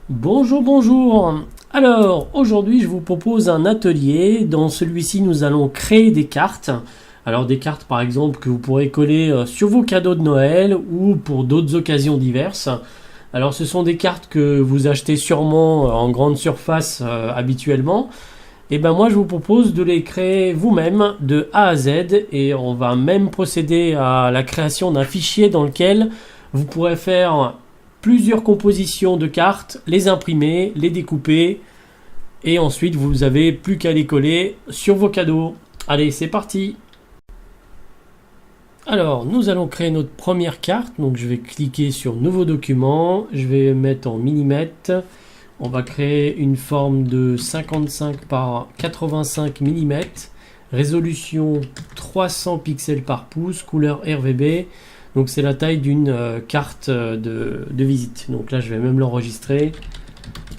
Bonjour, bonjour. Alors, aujourd'hui, je vous propose un atelier. Dans celui-ci, nous allons créer des cartes. Alors, des cartes, par exemple, que vous pourrez coller sur vos cadeaux de Noël ou pour d'autres occasions diverses. Alors, ce sont des cartes que vous achetez sûrement en grande surface habituellement. Et ben moi, je vous propose de les créer vous-même de A à Z. Et on va même procéder à la création d'un fichier dans lequel vous pourrez faire plusieurs compositions de cartes, les imprimer, les découper et ensuite vous avez plus qu'à les coller sur vos cadeaux. Allez, c'est parti. Alors, nous allons créer notre première carte. Donc, je vais cliquer sur Nouveau document. Je vais mettre en millimètres. On va créer une forme de 55 par 85 mm. Résolution 300 pixels par pouce. Couleur RGB. Donc c'est la taille d'une carte de visite. Donc là je vais même l'enregistrer.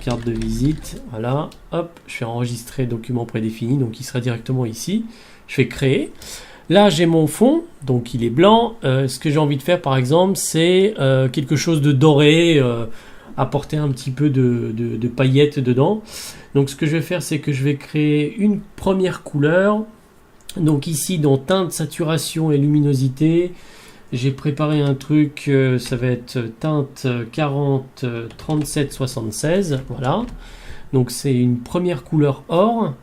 Carte de visite. Voilà. Hop. Je vais enregistrer document prédéfini. Donc il sera directement ici. Je fais créer. Là j'ai mon fond. Donc il est blanc. Ce que j'ai envie de faire par exemple c'est quelque chose de doré. Apporter un petit peu de paillettes dedans. Donc ce que je vais faire c'est que je vais créer une première couleur. Donc ici dans teinte, saturation et luminosité. J'ai préparé un truc, ça va être teinte 40 37 76, voilà. Donc c'est une première couleur or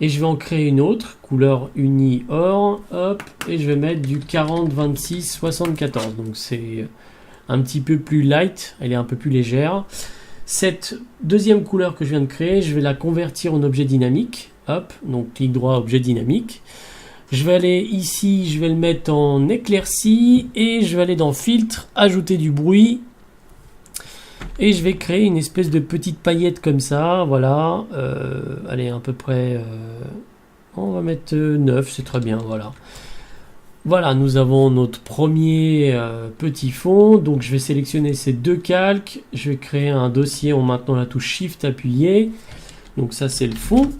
et je vais en créer une autre couleur uni or, hop, et je vais mettre du 40 26 74. Donc c'est un petit peu plus light, elle est un peu plus légère. Cette deuxième couleur que je viens de créer, je vais la convertir en objet dynamique, hop, donc clic droit objet dynamique. Je vais aller ici, je vais le mettre en éclairci et je vais aller dans filtre, ajouter du bruit et je vais créer une espèce de petite paillette comme ça, voilà, allez à peu près, on va mettre 9, c'est très bien, voilà. Voilà, nous avons notre premier petit fond, donc je vais sélectionner ces deux calques, je vais créer un dossier en maintenant la touche Shift appuyée, donc ça c'est le fond.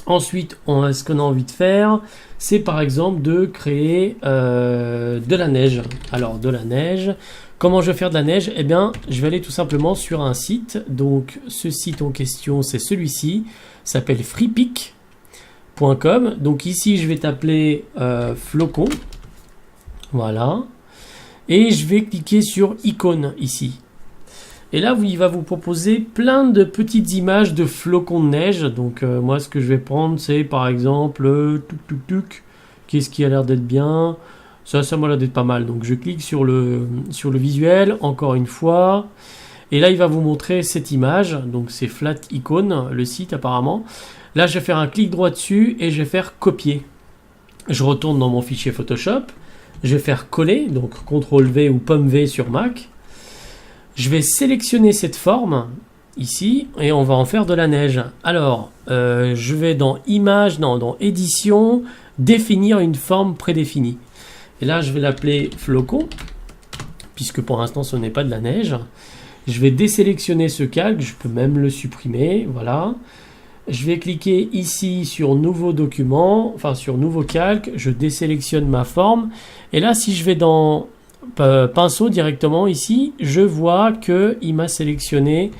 Ensuite, ce qu'on a envie de faire, c'est par exemple de créer de la neige. Alors, de la neige, comment je vais faire de la neige? Eh bien, je vais aller tout simplement sur un site. Donc, ce site en question, c'est celui-ci. S'appelle freepik.com. Donc ici, je vais t'appeler flocon. Voilà. Et je vais cliquer sur icône ici. Et là, il va vous proposer plein de petites images de flocons de neige. Donc, moi, ce que je vais prendre, c'est par exemple, qu'est-ce qui a l'air d'être bien? Ça m'a l'air d'être pas mal. Donc, je clique sur le visuel, encore une fois. Et là, il va vous montrer cette image. Donc, c'est Flat Icon, le site apparemment. Là, je vais faire un clic droit dessus et je vais faire copier. Je retourne dans mon fichier Photoshop. Je vais faire coller, donc CTRL V ou pomme V sur Mac. Je vais sélectionner cette forme ici et on va en faire de la neige. Alors, je vais dans Image, dans Édition, définir une forme prédéfinie. Et là, je vais l'appeler flocon, puisque pour l'instant, ce n'est pas de la neige. Je vais désélectionner ce calque, je peux même le supprimer, voilà. Je vais cliquer ici sur Nouveau document, enfin sur Nouveau calque, je désélectionne ma forme. Et là, si je vais dans pinceau directement ici, je vois que il m'a sélectionné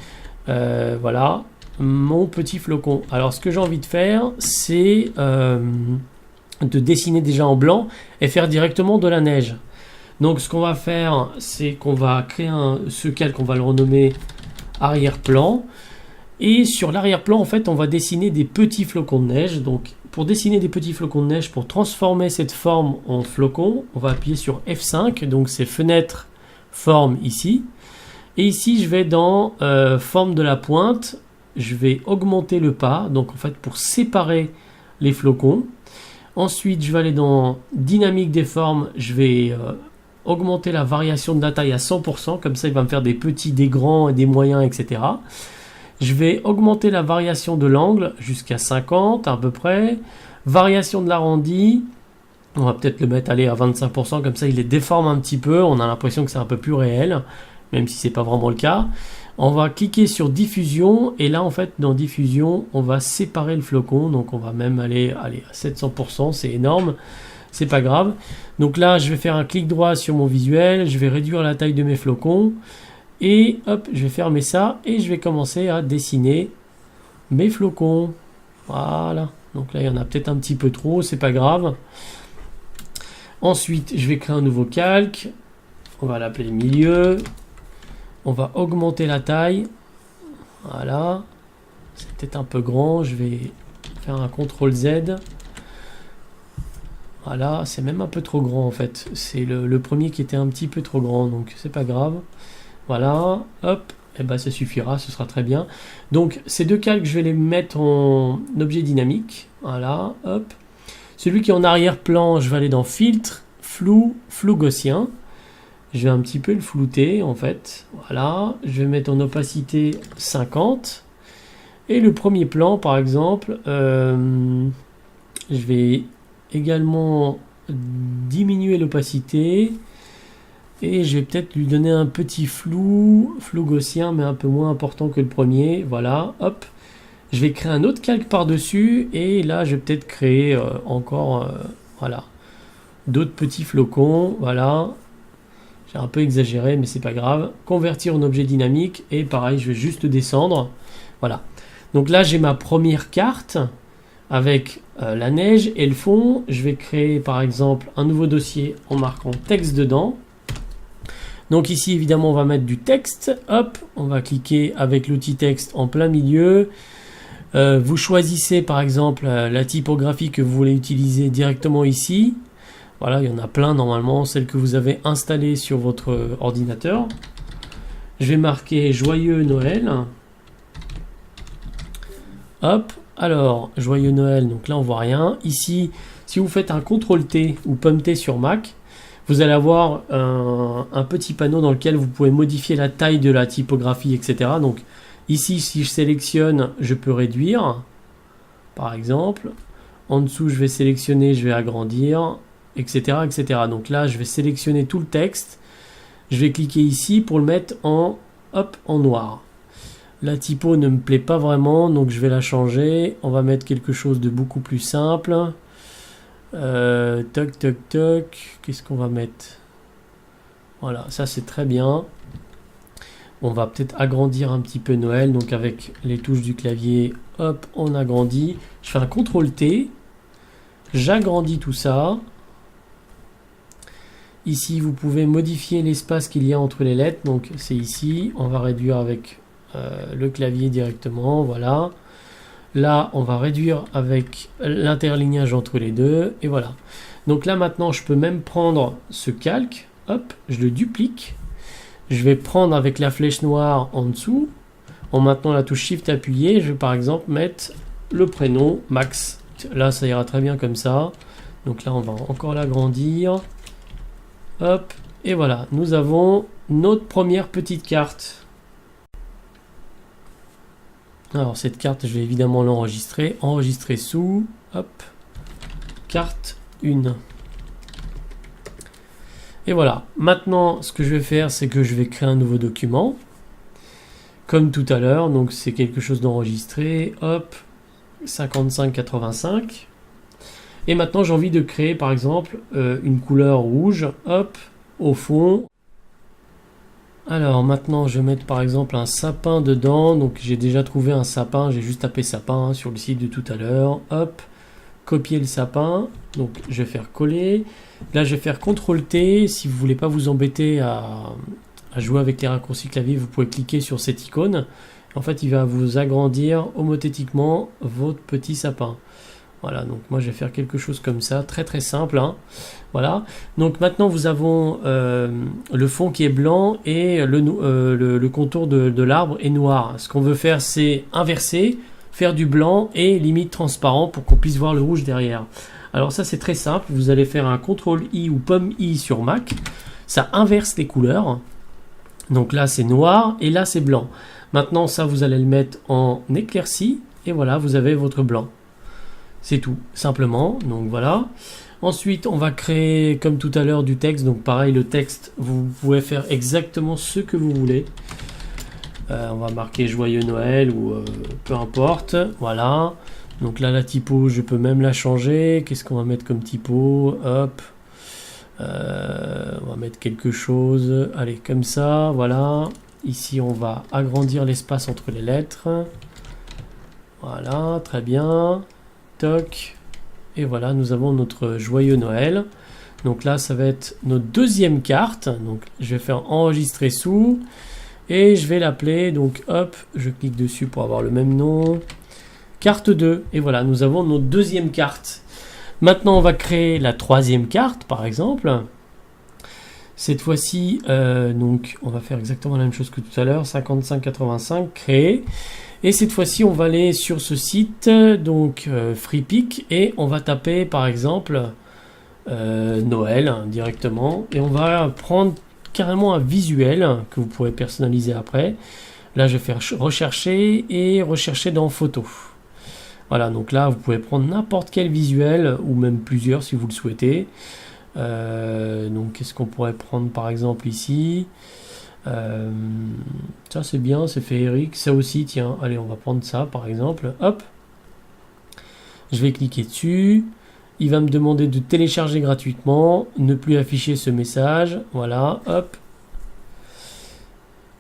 voilà mon petit flocon. Alors ce que j'ai envie de faire c'est de dessiner déjà en blanc et faire directement de la neige. Donc ce qu'on va faire c'est qu'on va créer ce calque, on va le renommer arrière-plan et sur l'arrière-plan en fait on va dessiner des petits flocons de neige. Donc pour dessiner des petits flocons de neige, pour transformer cette forme en flocon, on va appuyer sur F5, donc c'est fenêtre, forme ici. Et ici, je vais dans forme de la pointe, je vais augmenter le pas, donc en fait pour séparer les flocons. Ensuite, je vais aller dans dynamique des formes, je vais augmenter la variation de la taille à 100%, comme ça il va me faire des petits, des grands, des moyens, etc. Je vais augmenter la variation de l'angle jusqu'à 50 à peu près. Variation de l'arrondi, on va peut-être le mettre à 25%, comme ça il les déforme un petit peu, on a l'impression que c'est un peu plus réel, même si c'est pas vraiment le cas. On va cliquer sur diffusion et là en fait dans diffusion on va séparer le flocon, donc on va même aller à 700%, c'est énorme, c'est pas grave. Donc là je vais faire un clic droit sur mon visuel, je vais réduire la taille de mes flocons. Et hop, je vais fermer ça et je vais commencer à dessiner mes flocons. Voilà. Donc là, il y en a peut-être un petit peu trop, c'est pas grave. Ensuite, je vais créer un nouveau calque. On va l'appeler milieu. On va augmenter la taille. Voilà. C'est peut-être un peu grand. Je vais faire un CTRL Z. Voilà, c'est même un peu trop grand en fait. C'est le premier qui était un petit peu trop grand, donc c'est pas grave. Voilà, hop, et ben ça suffira, ce sera très bien. Donc ces deux calques, je vais les mettre en objet dynamique. Voilà, hop. Celui qui est en arrière-plan, je vais aller dans filtre, flou, flou gaussien. Je vais un petit peu le flouter en fait. Voilà, je vais mettre en opacité 50. Et le premier plan, par exemple, je vais également diminuer l'opacité et je vais peut-être lui donner un petit flou gaussien mais un peu moins important que le premier. Voilà, hop, je vais créer un autre calque par dessus et là je vais peut-être créer encore voilà, d'autres petits flocons. Voilà, j'ai un peu exagéré mais c'est pas grave. Convertir en objet dynamique et pareil, je vais juste descendre. Voilà, donc là j'ai ma première carte avec la neige et le fond. Je vais créer par exemple un nouveau dossier en marquant texte dedans. Donc ici évidemment on va mettre du texte. Hop, on va cliquer avec l'outil texte en plein milieu. Vous choisissez par exemple la typographie que vous voulez utiliser directement ici. Voilà, il y en a plein normalement, celle que vous avez installée sur votre ordinateur. Je vais marquer Joyeux Noël. Hop. Alors, joyeux Noël, donc là on voit rien. Ici, si vous faites un CTRL T ou Pomme T sur Mac, vous allez avoir un petit panneau dans lequel vous pouvez modifier la taille de la typographie, etc. Donc ici, si je sélectionne, je peux réduire, par exemple. En dessous, je vais sélectionner, je vais agrandir, etc., etc. Donc là, je vais sélectionner tout le texte. Je vais cliquer ici pour le mettre en noir. La typo ne me plaît pas vraiment, donc je vais la changer. On va mettre quelque chose de beaucoup plus simple. Toc, toc, toc. Qu'est-ce qu'on va mettre? Voilà, ça c'est très bien. On va peut-être agrandir un petit peu Noël. Donc avec les touches du clavier, hop, on agrandit. Je fais un CTRL T. J'agrandis tout ça. Ici, vous pouvez modifier l'espace qu'il y a entre les lettres. Donc c'est ici. On va réduire avec le clavier directement, voilà. Là, on va réduire avec l'interlignage entre les deux, et voilà. Donc là, maintenant, je peux même prendre ce calque, hop, je le duplique. Je vais prendre avec la flèche noire en dessous, en maintenant la touche Shift appuyée, je vais par exemple mettre le prénom Max. Là, ça ira très bien comme ça. Donc là, on va encore l'agrandir. Hop, et voilà, nous avons notre première petite carte. Alors cette carte, je vais évidemment l'enregistrer. Enregistrer sous, hop, carte 1. Et voilà. Maintenant, ce que je vais faire, c'est que je vais créer un nouveau document. Comme tout à l'heure, donc c'est quelque chose d'enregistré. Hop, 5585. Et maintenant, j'ai envie de créer, par exemple, une couleur rouge. Hop, au fond. Alors maintenant je vais mettre par exemple un sapin dedans, donc j'ai déjà trouvé un sapin, j'ai juste tapé sapin sur le site de tout à l'heure, hop, copier le sapin, donc je vais faire coller, là je vais faire CTRL T, si vous voulez pas vous embêter à jouer avec les raccourcis clavier, vous pouvez cliquer sur cette icône, en fait il va vous agrandir homothétiquement votre petit sapin. Voilà, donc moi je vais faire quelque chose comme ça, très très simple, hein. Voilà, donc maintenant nous avons le fond qui est blanc et le contour de l'arbre est noir. Ce qu'on veut faire, c'est inverser, faire du blanc et limite transparent pour qu'on puisse voir le rouge derrière. Alors ça c'est très simple, vous allez faire un CTRL I ou Pomme I sur Mac, ça inverse les couleurs. Donc là c'est noir et là c'est blanc. Maintenant ça vous allez le mettre en éclairci et voilà, vous avez votre blanc. C'est tout, simplement. Donc voilà. Ensuite, on va créer, comme tout à l'heure, du texte. Donc pareil, le texte, vous pouvez faire exactement ce que vous voulez. On va marquer Joyeux Noël ou peu importe. Voilà. Donc là, la typo, je peux même la changer. Qu'est-ce qu'on va mettre comme typo? Hop. On va mettre quelque chose. Allez, comme ça. Voilà. Ici, on va agrandir l'espace entre les lettres. Voilà, très bien. Toc. Et voilà, nous avons notre joyeux Noël. Donc là, ça va être notre deuxième carte. Donc, je vais faire enregistrer sous. Et je vais l'appeler. Donc, hop, je clique dessus pour avoir le même nom. Carte 2. Et voilà, nous avons notre deuxième carte. Maintenant, on va créer la troisième carte, par exemple. Cette fois-ci, donc, on va faire exactement la même chose que tout à l'heure. 55,85, créer. Et cette fois-ci, on va aller sur ce site, donc FreePic, et on va taper, par exemple, Noël hein, directement. Et on va prendre carrément un visuel que vous pourrez personnaliser après. Là, je vais faire rechercher et rechercher dans photo. Voilà, donc là, vous pouvez prendre n'importe quel visuel, ou même plusieurs si vous le souhaitez. Donc, qu'est-ce qu'on pourrait prendre par exemple ici? Ça, c'est bien, c'est féerique. Ça aussi, tiens, allez, on va prendre ça par exemple. Hop, je vais cliquer dessus. Il va me demander de télécharger gratuitement, ne plus afficher ce message. Voilà, hop.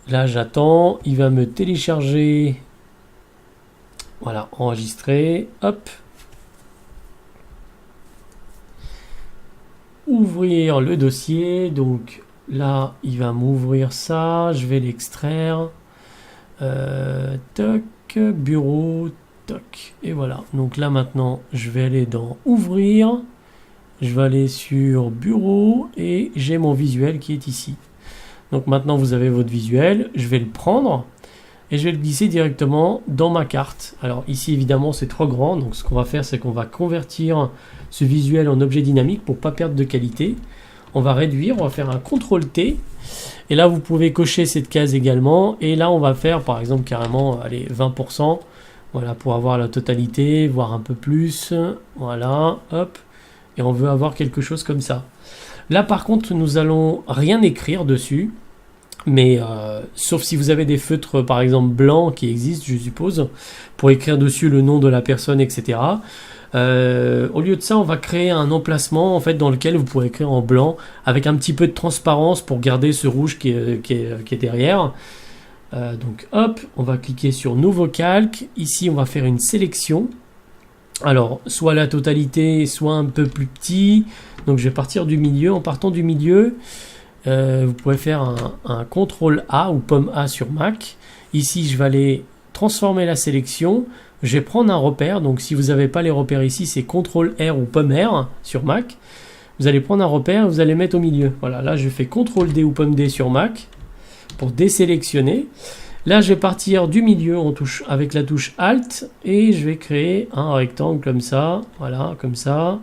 Là, j'attends. Il va me télécharger. Voilà, enregistrer. Hop. Ouvrir le dossier. Donc là, il va m'ouvrir ça. Je vais l'extraire. Toc, bureau, toc. Et voilà. Donc là, maintenant, je vais aller dans Ouvrir. Je vais aller sur Bureau et j'ai mon visuel qui est ici. Donc maintenant, vous avez votre visuel. Je vais le prendre et je vais le glisser directement dans ma carte. Alors ici, évidemment, c'est trop grand. Donc ce qu'on va faire, c'est qu'on va convertir ce visuel en objet dynamique pour ne pas perdre de qualité. On va réduire, on va faire un CTRL-T. Et là, vous pouvez cocher cette case également. Et là, on va faire, par exemple, carrément, allez, 20%. Voilà, pour avoir la totalité, voire un peu plus. Voilà, hop. Et on veut avoir quelque chose comme ça. Là, par contre, nous allons rien écrire dessus. Mais sauf si vous avez des feutres par exemple blancs qui existent, je suppose, pour écrire dessus le nom de la personne, etc. Au lieu de ça, on va créer un emplacement en fait dans lequel vous pourrez écrire en blanc avec un petit peu de transparence pour garder ce rouge qui est derrière. Donc hop, on va cliquer sur nouveau calque. Ici, on va faire une sélection. Alors, soit la totalité, soit un peu plus petit. Donc je vais partir du milieu. En partant du milieu, vous pouvez faire un CTRL A ou pomme A sur Mac. Ici, je vais aller transformer la sélection. Je vais prendre un repère. Donc, si vous n'avez pas les repères ici, c'est CTRL R ou pomme R sur Mac. Vous allez prendre un repère et vous allez mettre au milieu. Voilà, là, je fais CTRL D ou pomme D sur Mac pour désélectionner. Là, je vais partir du milieu avec la touche Alt et je vais créer un rectangle comme ça. Voilà, comme ça.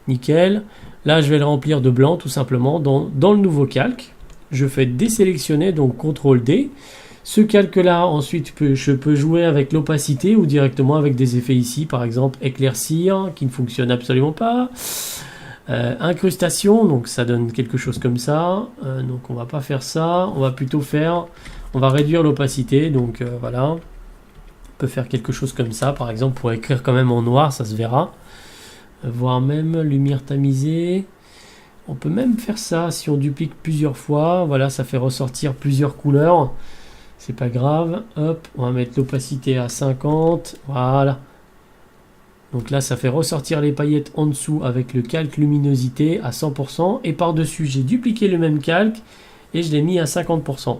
Nickel. Là, je vais le remplir de blanc tout simplement dans le nouveau calque. Je fais désélectionner, donc CTRL D. Ce calque-là, ensuite, je peux jouer avec l'opacité ou directement avec des effets ici. Par exemple, éclaircir, qui ne fonctionne absolument pas. Incrustation, donc ça donne quelque chose comme ça. Donc on va pas faire ça. On va plutôt faire... On va réduire l'opacité, donc voilà. On peut faire quelque chose comme ça, par exemple, pour écrire quand même en noir, ça se verra. Voire même lumière tamisée. On peut même faire ça si on duplique plusieurs fois. Voilà, ça fait ressortir plusieurs couleurs. C'est pas grave. Hop, on va mettre l'opacité à 50. Voilà. Donc là, ça fait ressortir les paillettes en dessous avec le calque luminosité à 100%. Et par-dessus, j'ai dupliqué le même calque et je l'ai mis à 50%.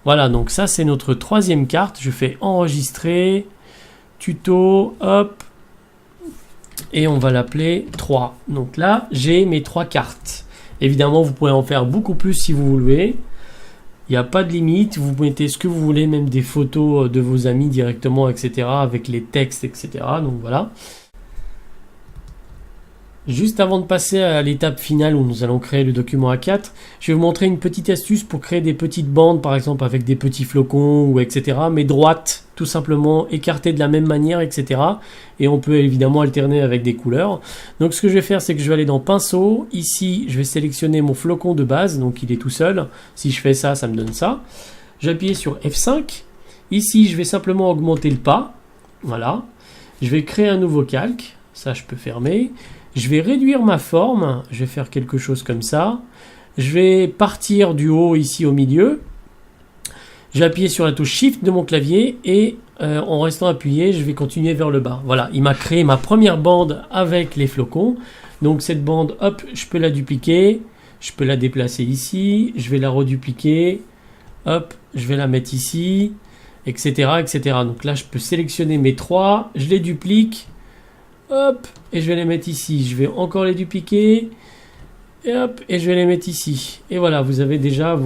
Voilà, donc ça, c'est notre troisième carte. Je fais enregistrer, tuto, hop. Et on va l'appeler 3. Donc là, j'ai mes 3 cartes. Évidemment, vous pouvez en faire beaucoup plus si vous voulez. Il n'y a pas de limite. Vous mettez ce que vous voulez, même des photos de vos amis directement, etc. Avec les textes, etc. Donc voilà. Juste avant de passer à l'étape finale où nous allons créer le document A4, je vais vous montrer une petite astuce pour créer des petites bandes, par exemple avec des petits flocons ou etc. Mais droites, tout simplement, écartées de la même manière, etc. Et on peut évidemment alterner avec des couleurs. Donc ce que je vais faire, c'est que je vais aller dans Pinceau. Ici, je vais sélectionner mon flocon de base, donc il est tout seul. Si je fais ça, ça me donne ça. Je vais appuyer sur F5. Ici, je vais simplement augmenter le pas. Voilà. Je vais créer un nouveau calque. Ça, je peux fermer. Je vais réduire ma forme, je vais faire quelque chose comme ça. Je vais partir du haut ici au milieu. Je vais appuyer sur la touche Shift de mon clavier et en restant appuyé, je vais continuer vers le bas. Voilà, il m'a créé ma première bande avec les flocons. Donc cette bande, hop, je peux la dupliquer, je peux la déplacer ici, je vais la redupliquer, hop, je vais la mettre ici, etc., etc. Donc là, je peux sélectionner mes 3, je les duplique, hop, et je vais les mettre ici. Je vais encore les dupliquer, et hop, et je vais les mettre ici. Et voilà, vous avez déjà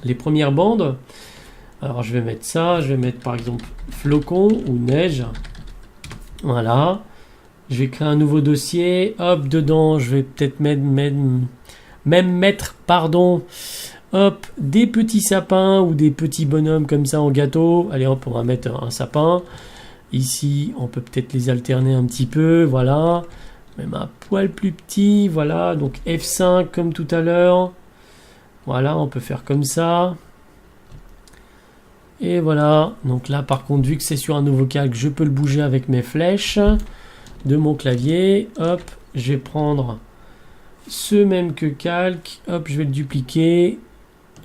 les premières bandes. Alors je vais mettre ça, je vais mettre par exemple flocon ou neige. Voilà. Je vais créer un nouveau dossier. Hop, dedans, je vais peut-être mettre, hop, des petits sapins ou des petits bonhommes comme ça en gâteau. Allez hop, on va mettre un sapin. Ici, on peut peut-être les alterner un petit peu. Voilà. Même un poil plus petit. Voilà. Donc F5 comme tout à l'heure. Voilà, on peut faire comme ça. Et voilà. Donc là, par contre, vu que c'est sur un nouveau calque, je peux le bouger avec mes flèches de mon clavier. Hop, je vais prendre ce même que calque. Hop, je vais le dupliquer.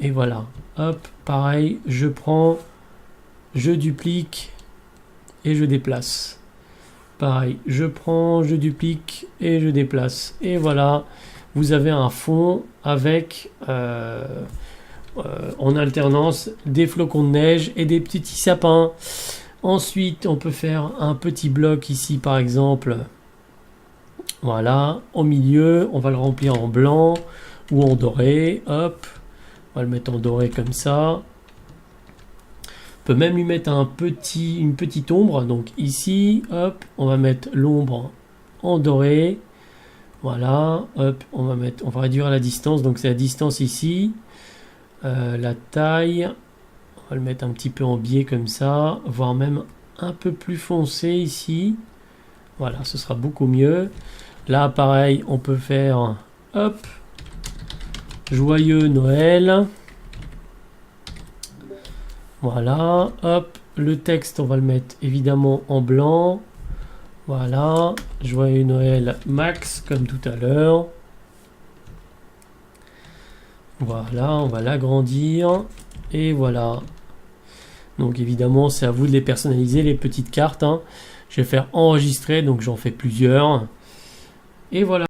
Et voilà. Hop, pareil, je prends, je duplique et je déplace. Pareil, je prends, je duplique et je déplace. Et voilà, vous avez un fond avec en alternance des flocons de neige et des petits sapins. Ensuite, on peut faire un petit bloc ici, par exemple. Voilà, au milieu, on va le remplir en blanc ou en doré. Hop, on va le mettre en doré comme ça. On peut même lui mettre une petite ombre. Donc ici, hop, on va mettre l'ombre en doré. Voilà, hop, on va réduire la distance. Donc c'est la distance ici. La taille, on va le mettre un petit peu en biais comme ça, voire même un peu plus foncé ici. Voilà, ce sera beaucoup mieux. Là, pareil, on peut faire, hop, joyeux Noël. Voilà, hop, le texte, on va le mettre évidemment en blanc. Voilà, joyeux Noël Max, comme tout à l'heure. Voilà, on va l'agrandir. Et voilà. Donc évidemment, c'est à vous de les personnaliser, les petites cartes. Hein. Je vais faire enregistrer, donc j'en fais plusieurs. Et voilà.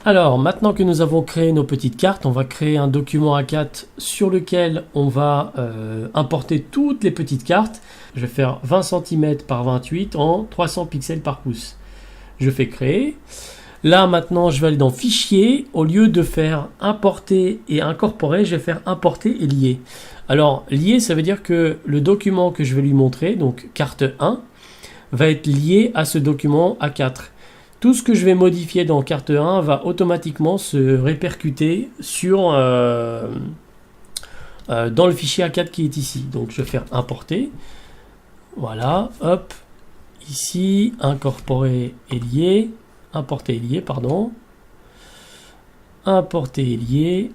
Alors, maintenant que nous avons créé nos petites cartes, on va créer un document A4 sur lequel on va importer toutes les petites cartes. Je vais faire 20 cm par 28 en 300 pixels par pouce. Je fais créer. Là, maintenant, je vais aller dans Fichier. Au lieu de faire importer et incorporer, je vais faire importer et lier. Alors, lier, ça veut dire que le document que je vais lui montrer, donc carte 1, va être lié à ce document A4. Tout ce que je vais modifier dans carte 1 va automatiquement se répercuter sur, dans le fichier A4 qui est ici. Donc, je vais faire importer. Voilà, hop, ici, incorporer et lier. Importer et lier, pardon. Importer et lier.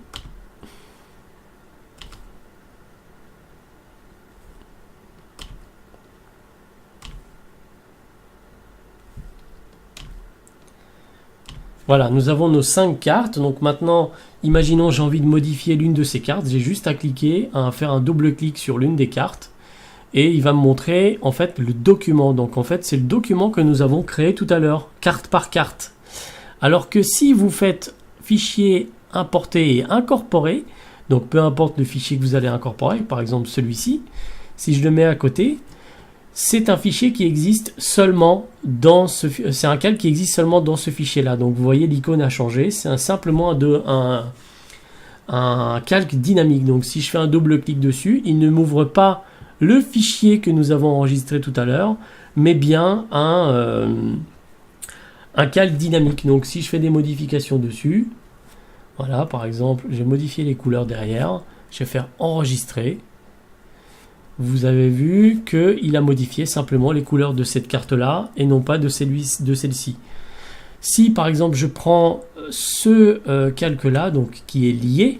Voilà, nous avons nos 5 cartes. Donc maintenant, imaginons j'ai envie de modifier l'une de ces cartes. J'ai juste à cliquer, à faire un double clic sur l'une des cartes. Et il va me montrer en fait le document. Donc en fait, c'est le document que nous avons créé tout à l'heure, carte par carte. Alors que si vous faites fichier, importer et incorporer, donc peu importe le fichier que vous allez incorporer, par exemple celui-ci, si je le mets à côté, c'est un fichier qui existe seulement dans c'est un calque qui existe seulement dans ce fichier-là. Donc vous voyez, l'icône a changé. C'est simplement un calque dynamique. Donc si je fais un double clic dessus, il ne m'ouvre pas le fichier que nous avons enregistré tout à l'heure, mais bien un calque dynamique. Donc si je fais des modifications dessus, voilà, par exemple, j'ai modifié les couleurs derrière, je vais faire enregistrer. Vous avez vu qu'il a modifié simplement les couleurs de cette carte-là et non pas de celle-ci. Si par exemple je prends ce calque-là, donc qui est lié,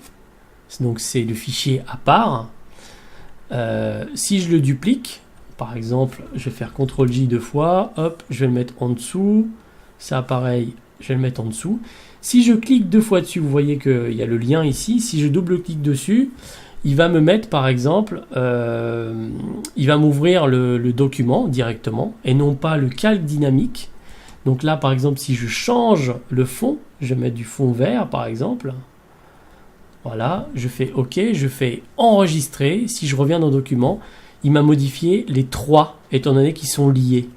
donc c'est le fichier à part, si je le duplique, par exemple, je vais faire CTRL-J 2 fois, hop, je vais le mettre en dessous, ça pareil, je vais le mettre en dessous. Si je clique 2 fois dessus, vous voyez qu'il y a le lien ici. Si je double-clique dessus, il va me mettre par exemple, il va m'ouvrir le document directement et non pas le calque dynamique. Donc là par exemple, si je change le fond, je vais mettre du fond vert par exemple. Voilà, je fais OK, je fais enregistrer. Si je reviens dans le document, il m'a modifié les 3 étant donné qu'ils sont liés.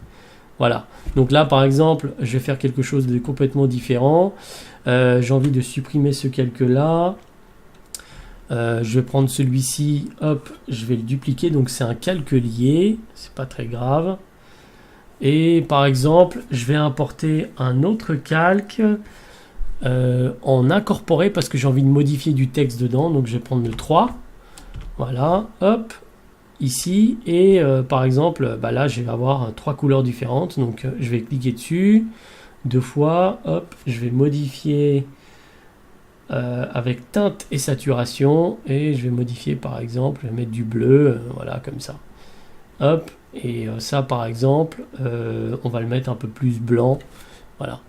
Voilà, donc là par exemple, je vais faire quelque chose de complètement différent. J'ai envie de supprimer ce calque-là. Je vais prendre celui-ci, hop, je vais le dupliquer. Donc c'est un calque lié, c'est pas très grave. Et par exemple, je vais importer un autre calque en incorporé parce que j'ai envie de modifier du texte dedans. Donc je vais prendre le 3. Voilà, hop. Ici et par exemple là je vais avoir 3 couleurs différentes, donc je vais cliquer dessus 2 fois, hop, je vais modifier avec teinte et saturation et je vais modifier par exemple, je vais mettre du bleu, voilà comme ça, hop, et ça par exemple on va le mettre un peu plus blanc, voilà.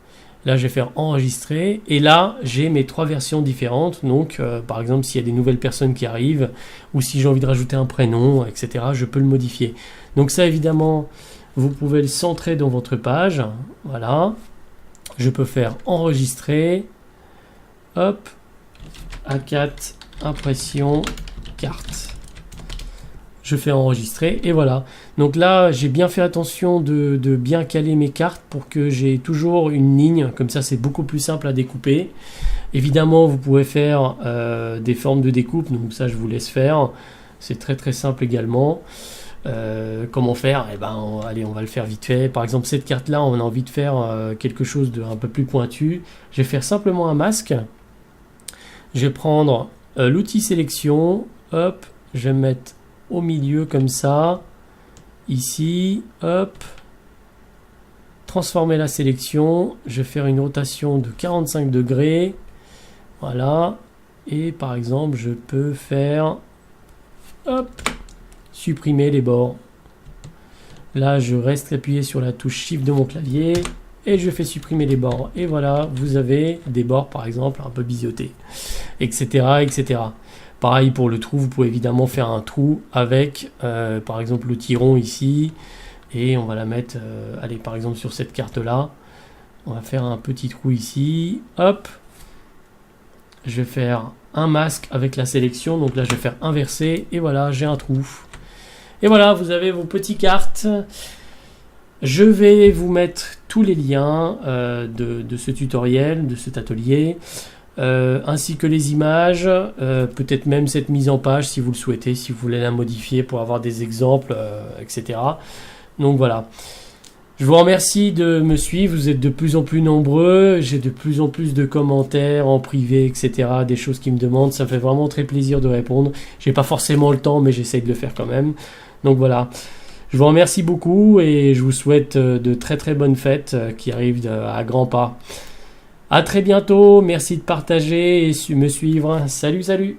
Là, je vais faire enregistrer et là, j'ai mes 3 versions différentes. Donc, par exemple, s'il y a des nouvelles personnes qui arrivent ou si j'ai envie de rajouter un prénom, etc., je peux le modifier. Donc ça, évidemment, vous pouvez le centrer dans votre page. Voilà. Je peux faire enregistrer. Hop. A4, impression, carte. Je fais enregistrer et voilà. Donc là, j'ai bien fait attention de bien caler mes cartes pour que j'ai toujours une ligne. Comme ça, c'est beaucoup plus simple à découper. Évidemment, vous pouvez faire des formes de découpe. Donc ça, je vous laisse faire. C'est très très simple également. Comment faire? Eh ben, allez, on va le faire vite fait. Par exemple, cette carte-là, on a envie de faire quelque chose de un peu plus pointu. Je vais faire simplement un masque. Je vais prendre l'outil sélection. Hop, je vais me mettre au milieu comme ça, ici, hop, transformer la sélection, je vais faire une rotation de 45 degrés, voilà, et par exemple je peux faire, hop, supprimer les bords. Là je reste appuyé sur la touche Shift de mon clavier et je fais supprimer les bords, et voilà, vous avez des bords par exemple un peu biseautés, etc., etc. Pareil pour le trou, vous pouvez évidemment faire un trou avec par exemple le tiron ici et on va la mettre, allez par exemple sur cette carte là, on va faire un petit trou ici, hop, je vais faire un masque avec la sélection, donc là je vais faire inverser et voilà j'ai un trou. Et voilà, vous avez vos petites cartes. Je vais vous mettre tous les liens de ce tutoriel, de cet atelier. Ainsi que les images, peut-être même cette mise en page si vous le souhaitez, si vous voulez la modifier pour avoir des exemples, etc. Donc voilà. Je vous remercie de me suivre, vous êtes de plus en plus nombreux, j'ai de plus en plus de commentaires en privé, etc. Des choses qui me demandent, ça me fait vraiment très plaisir de répondre. J'ai pas forcément le temps, mais j'essaye de le faire quand même. Donc voilà. Je vous remercie beaucoup et je vous souhaite de très très bonnes fêtes qui arrivent à grands pas. À très bientôt, merci de partager et me suivre. Salut, salut!